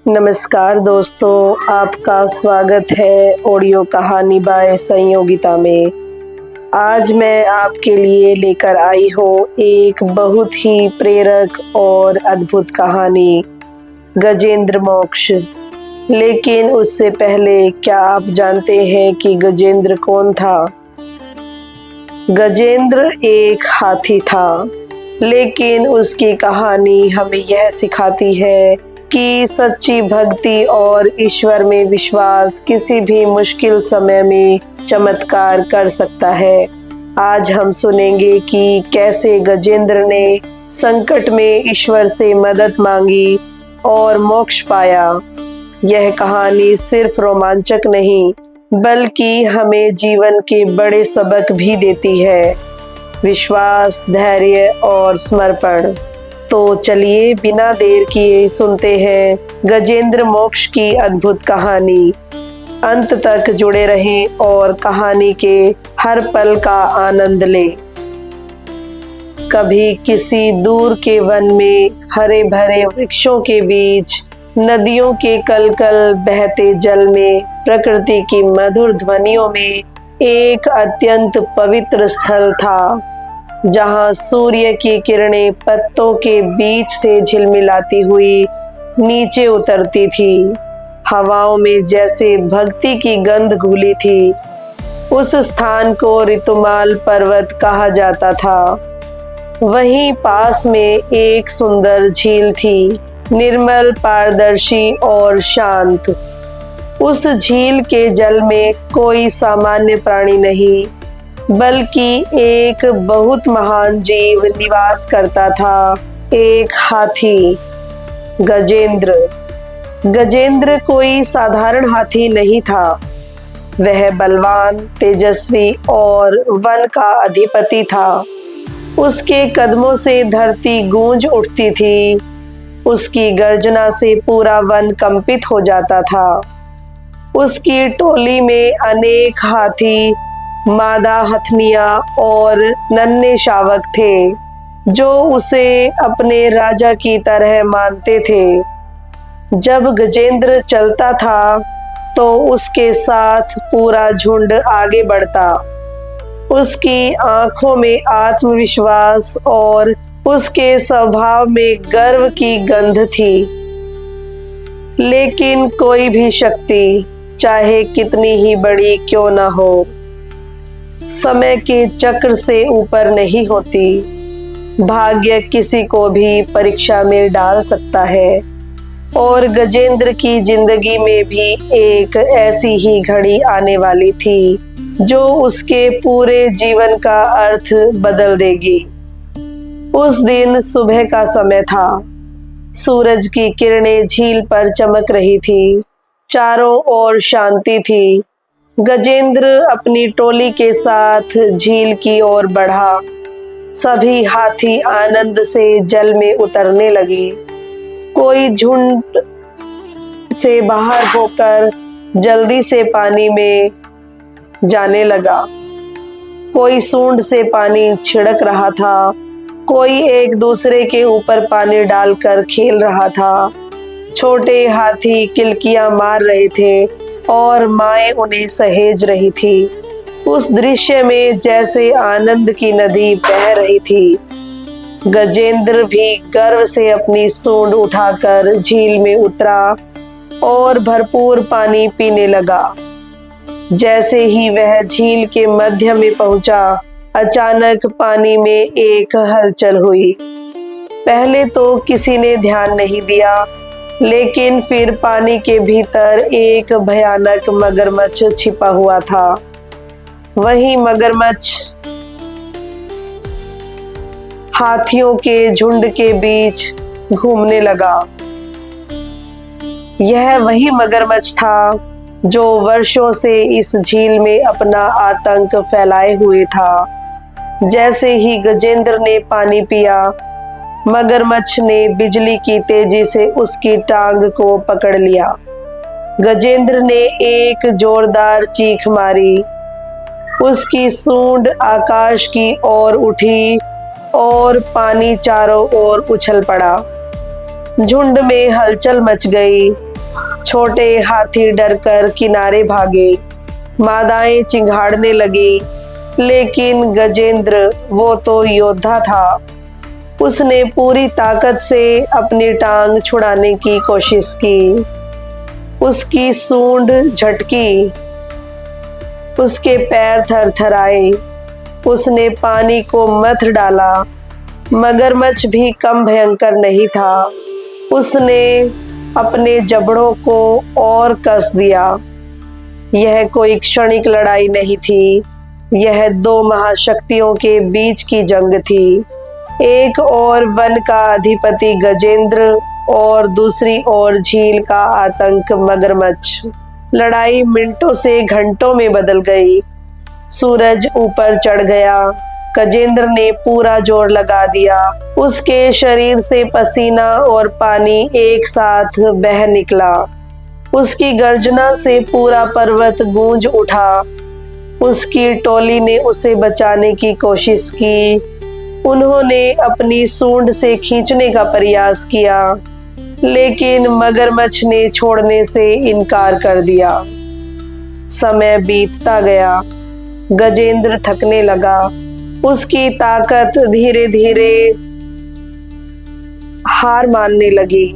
नमस्कार दोस्तों, आपका स्वागत है ऑडियो कहानी बाय संयोगिता में। आज मैं आपके लिए लेकर आई हूँ एक बहुत ही प्रेरक और अद्भुत कहानी, गजेंद्र मोक्ष। लेकिन उससे पहले क्या आप जानते हैं कि गजेंद्र कौन था? गजेंद्र एक हाथी था, लेकिन उसकी कहानी हमें यह सिखाती है कि सच्ची भक्ति और ईश्वर में विश्वास किसी भी मुश्किल समय में चमत्कार कर सकता है। आज हम सुनेंगे कि कैसे गजेंद्र ने संकट में ईश्वर से मदद मांगी और मोक्ष पाया। यह कहानी सिर्फ रोमांचक नहीं, बल्कि हमें जीवन के बड़े सबक भी देती है, विश्वास, धैर्य और समर्पण। तो चलिए बिना देर किए सुनते हैं गजेंद्र मोक्ष की अद्भुत कहानी। अंत तक जुड़े रहें और कहानी के हर पल का आनंद लें। कभी किसी दूर के वन में हरे भरे वृक्षों के बीच, नदियों के कलकल बहते जल में, प्रकृति की मधुर ध्वनियों में एक अत्यंत पवित्र स्थल था, जहां सूर्य की किरणें पत्तों के बीच से झिलमिलाती हुई नीचे उतरती थी। हवाओं में जैसे भक्ति की गंध घुली थी। उस स्थान को ऋतुमाल पर्वत कहा जाता था। वहीं पास में एक सुंदर झील थी, निर्मल, पारदर्शी और शांत। उस झील के जल में कोई सामान्य प्राणी नहीं, बल्कि एक बहुत महान जीव निवास करता था, एक हाथी, गजेंद्र। गजेंद्र कोई साधारण हाथी नहीं था। वह बलवान, तेजस्वी और वन का अधिपति था। उसके कदमों से धरती गूंज उठती थी। उसकी गर्जना से पूरा वन कंपित हो जाता था। उसकी टोली में अनेक हाथी, मादा हथनियां और नन्हे शावक थे, जो उसे अपने राजा की तरह मानते थे। जब गजेंद्र चलता था, तो उसके साथ पूरा झुंड आगे बढ़ता। उसकी आंखों में आत्मविश्वास और उसके स्वभाव में गर्व की गंध थी। लेकिन कोई भी शक्ति, चाहे कितनी ही बड़ी क्यों न हो, समय के चक्र से ऊपर नहीं होती। भाग्य किसी को भी परीक्षा में डाल सकता है, और गजेंद्र की जिंदगी में भी एक ऐसी ही घड़ी आने वाली थी, जो उसके पूरे जीवन का अर्थ बदल देगी। उस दिन सुबह का समय था। सूरज की किरणें झील पर चमक रही थी। चारों ओर शांति थी। गजेंद्र अपनी टोली के साथ झील की ओर बढ़ा। सभी हाथी आनंद से जल में उतरने लगे। कोई झुंड से बाहर होकर जल्दी से पानी में जाने लगा। कोई सूंड से पानी छिड़क रहा था। कोई एक दूसरे के ऊपर पानी डालकर खेल रहा था। छोटे हाथी किलकियां मार रहे थे और माएं उन्हें सहेज रही थी। उस दृश्य में जैसे आनंद की नदी बह रही थी। गजेंद्र भी गर्व से अपनी सूंड उठाकर झील में उतरा और भरपूर पानी पीने लगा। जैसे ही वह झील के मध्य में पहुंचा, अचानक पानी में एक हलचल हुई। पहले तो किसी ने ध्यान नहीं दिया, लेकिन फिर पानी के भीतर एक भयानक मगरमच्छ छिपा हुआ था। वही मगरमच्छ हाथियों के झुंड के बीच घूमने लगा। यह वही मगरमच्छ था जो वर्षों से इस झील में अपना आतंक फैलाए हुए था। जैसे ही गजेंद्र ने पानी पिया, मगरमच्छ ने बिजली की तेजी से उसकी टांग को पकड़ लिया। गजेंद्र ने एक जोरदार चीख मारी। उसकी सूंड आकाश की ओर उठी और पानी चारों ओर उछल पड़ा। झुंड में हलचल मच गई। छोटे हाथी डरकर किनारे भागे, मादाएं चिंघाड़ने लगी, लेकिन गजेंद्र वो तो योद्धा था। उसने पूरी ताकत से अपनी टांग छुड़ाने की कोशिश की। उसकी सूंड झटकी, उसके पैर थरथराए। उसने पानी को मथ डाला। मगरमच्छ भी कम भयंकर नहीं था। उसने अपने जबड़ों को और कस दिया। यह कोई क्षणिक लड़ाई नहीं थी, यह दो महाशक्तियों के बीच की जंग थी। एक ओर वन का अधिपति गजेंद्र और दूसरी ओर झील का आतंक मगरमच्छ। लड़ाई मिनटों से घंटों में बदल गई। सूरज ऊपर चढ़ गया। गजेंद्र ने पूरा जोर लगा दिया। उसके शरीर से पसीना और पानी एक साथ बह निकला। उसकी गर्जना से पूरा पर्वत गूंज उठा। उसकी टोली ने उसे बचाने की कोशिश की। उन्होंने अपनी सूंड से खींचने का प्रयास किया, लेकिन मगरमच्छ ने छोड़ने से इनकार कर दिया। समय बीतता गया। गजेंद्र थकने लगा। उसकी ताकत धीरे धीरे हार मानने लगी।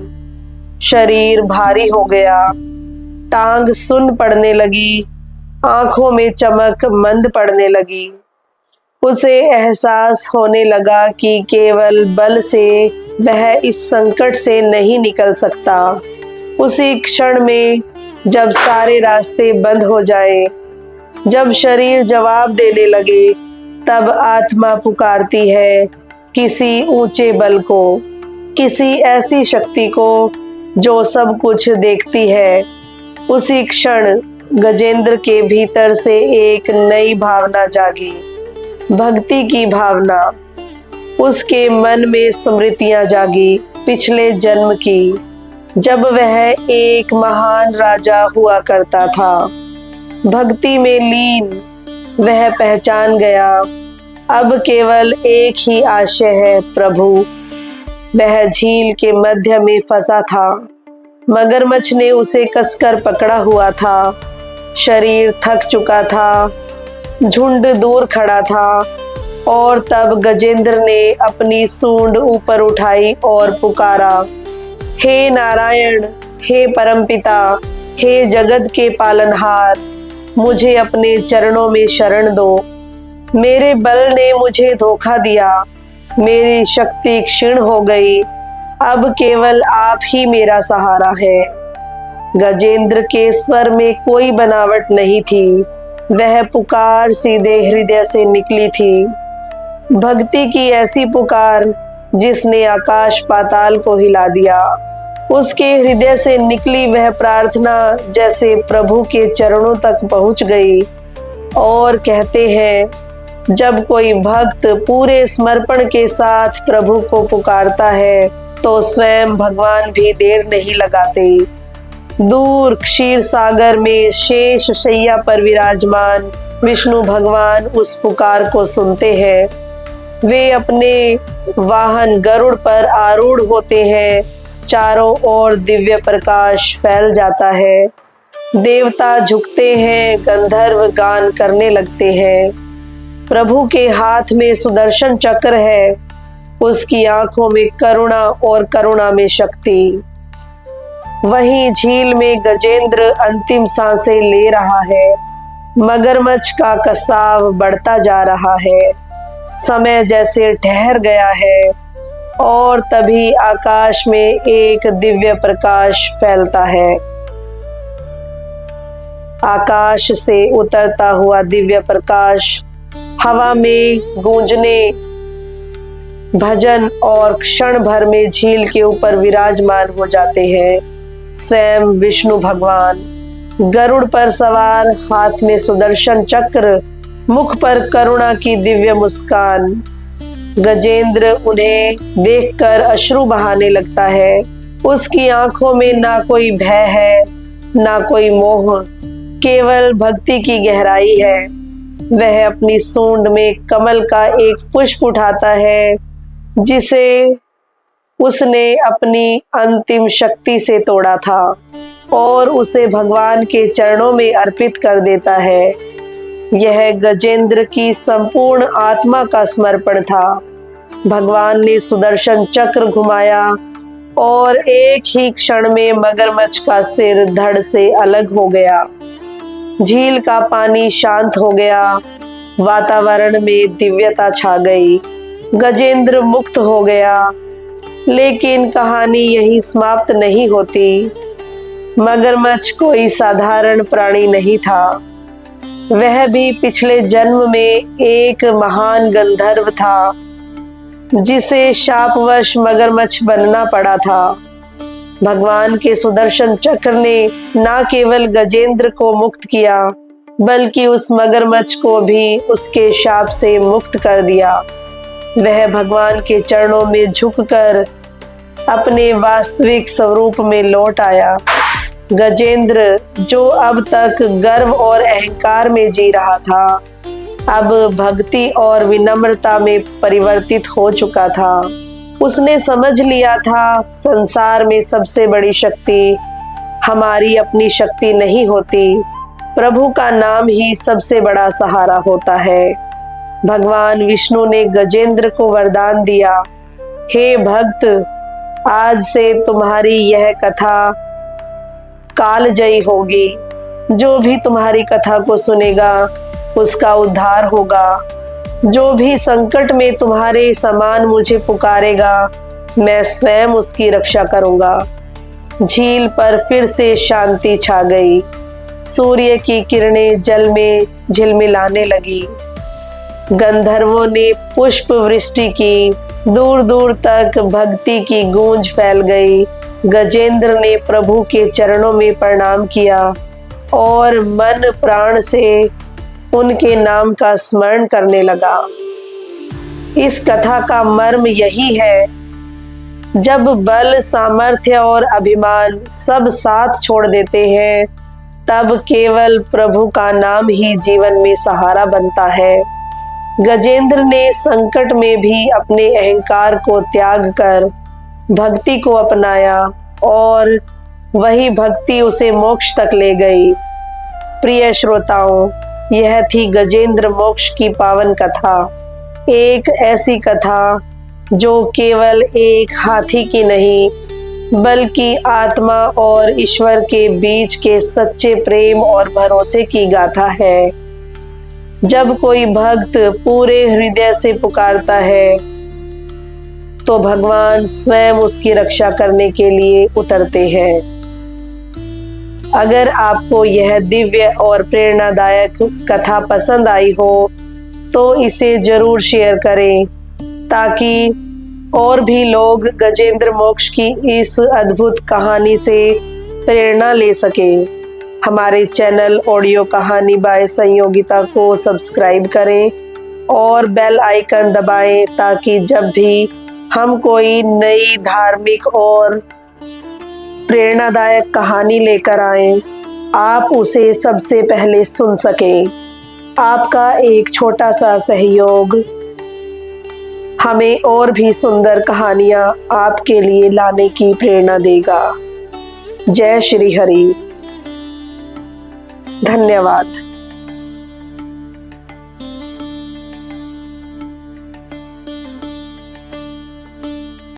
शरीर भारी हो गया। टांग सुन्न पड़ने लगी। आंखों में चमक मंद पड़ने लगी। उसे एहसास होने लगा कि केवल बल से वह इस संकट से नहीं निकल सकता। उसी क्षण में जब सारे रास्ते बंद हो जाए, जब शरीर जवाब देने लगे, तब आत्मा पुकारती है किसी ऊंचे बल को, किसी ऐसी शक्ति को जो सब कुछ देखती है। उसी क्षण गजेंद्र के भीतर से एक नई भावना जागी, भक्ति की भावना। उसके मन में स्मृतियां जागी पिछले जन्म की, जब वह एक महान राजा हुआ करता था। भक्ति में लीन वह पहचान गया, अब केवल एक ही आशय है, प्रभु। वह झील के मध्य में फंसा था। मगरमच्छ ने उसे कसकर पकड़ा हुआ था। शरीर थक चुका था। झुंड दूर खड़ा था। और तब गजेंद्र ने अपनी सूंड ऊपर उठाई और पुकारा, हे नारायण, हे परमपिता, हे जगत के पालनहार, मुझे अपने चरणों में शरण दो। मेरे बल ने मुझे धोखा दिया। मेरी शक्ति क्षीण हो गई। अब केवल आप ही मेरा सहारा है। गजेंद्र के स्वर में कोई बनावट नहीं थी। वह पुकार सीधे हृदय से निकली थी। भक्ति की ऐसी पुकार जिसने आकाश पाताल को हिला दिया। उसके हृदय से निकली वह प्रार्थना जैसे प्रभु के चरणों तक पहुंच गई। और कहते हैं, जब कोई भक्त पूरे समर्पण के साथ प्रभु को पुकारता है तो स्वयं भगवान भी देर नहीं लगाते। दूर क्षीर सागर में शेष शैया पर विराजमान विष्णु भगवान उस पुकार को सुनते हैं। वे अपने वाहन गरुड़ पर आरूढ़ होते हैं। चारों ओर दिव्य प्रकाश फैल जाता है। देवता झुकते हैं, गंधर्व गान करने लगते हैं। प्रभु के हाथ में सुदर्शन चक्र है। उसकी आंखों में करुणा और करुणा में शक्ति। वहीं झील में गजेंद्र अंतिम सांसें ले रहा है। मगरमच्छ का कसाव बढ़ता जा रहा है। समय जैसे ठहर गया है। और तभी आकाश में एक दिव्य प्रकाश फैलता है। आकाश से उतरता हुआ दिव्य प्रकाश हवा में गूंजने भजन और क्षण भर में झील के ऊपर विराजमान हो जाते हैं। स्वयं विष्णु भगवान गरुड़ पर सवार, हाथ में सुदर्शन चक्र, मुख पर करुणा की दिव्य मुस्कान। गजेंद्र उन्हें देखकर अश्रु बहाने लगता है। उसकी आंखों में ना कोई भय है, ना कोई मोह, केवल भक्ति की गहराई है। वह अपनी सूंड में कमल का एक पुष्प उठाता है, जिसे उसने अपनी अंतिम शक्ति से तोड़ा था। और उसे भगवान के चरणों में अर्पित कर देता है। यह गजेंद्र की संपूर्ण आत्मा का समर्पण था। भगवान ने सुदर्शन चक्र घुमाया और एक ही क्षण में मगरमच्छ का सिर धड़ से अलग हो गया। झील का पानी शांत हो गया, वातावरण में दिव्यता छा गई। गजेंद्र मुक्त हो गया। लेकिन कहानी यहीं समाप्त नहीं होती। मगरमच्छ कोई साधारण प्राणी नहीं था। वह भी पिछले जन्म में एक महान गंधर्व था, जिसे शापवश मगरमच्छ बनना पड़ा था। भगवान के सुदर्शन चक्र ने न केवल गजेंद्र को मुक्त किया, बल्कि उस मगरमच्छ को भी उसके शाप से मुक्त कर दिया। वह भगवान के चरणों में झुककर अपने वास्तविक स्वरूप में लौट आया। गजेंद्र, जो अब तक गर्व और अहंकार में जी रहा था, अब भक्ति और विनम्रता में परिवर्तित हो चुका था। उसने समझ लिया था, संसार में सबसे बड़ी शक्ति हमारी अपनी शक्ति नहीं होती, प्रभु का नाम ही सबसे बड़ा सहारा होता है। भगवान विष्णु ने गजेंद्र को वरदान दिया, हे भक्त, आज से तुम्हारी यह कथा कालजयी होगी। जो भी तुम्हारी कथा को सुनेगा उसका उद्धार होगा। जो भी संकट में तुम्हारे समान मुझे पुकारेगा, मैं स्वयं उसकी रक्षा करूंगा। झील पर फिर से शांति छा गई। सूर्य की किरणें जल में झिलमिलाने लगी। गंधर्वों ने पुष्प वृष्टि की। दूर दूर तक भक्ति की गूंज फैल गई। गजेंद्र ने प्रभु के चरणों में प्रणाम किया और मन प्राण से उनके नाम का स्मरण करने लगा। इस कथा का मर्म यही है, जब बल, सामर्थ्य और अभिमान सब साथ छोड़ देते हैं, तब केवल प्रभु का नाम ही जीवन में सहारा बनता है। गजेंद्र ने संकट में भी अपने अहंकार को त्याग कर भक्ति को अपनाया और वही भक्ति उसे मोक्ष तक ले गई। प्रिय श्रोताओं, यह थी गजेंद्र मोक्ष की पावन कथा। एक ऐसी कथा जो केवल एक हाथी की नहीं, बल्कि आत्मा और ईश्वर के बीच के सच्चे प्रेम और भरोसे की गाथा है। जब कोई भक्त पूरे हृदय से पुकारता है, तो भगवान स्वयं उसकी रक्षा करने के लिए उतरते हैं। अगर आपको यह दिव्य और प्रेरणादायक कथा पसंद आई हो, तो इसे जरूर शेयर करें, ताकि और भी लोग गजेंद्र मोक्ष की इस अद्भुत कहानी से प्रेरणा ले सकें। हमारे चैनल ऑडियो कहानी बाय संयोगिता को सब्सक्राइब करें और बेल आइकन दबाएं, ताकि जब भी हम कोई नई धार्मिक और प्रेरणादायक कहानी लेकर आएं, आप उसे सबसे पहले सुन सकें। आपका एक छोटा सा सहयोग हमें और भी सुंदर कहानियां आपके लिए लाने की प्रेरणा देगा। जय श्री हरि। धन्यवाद।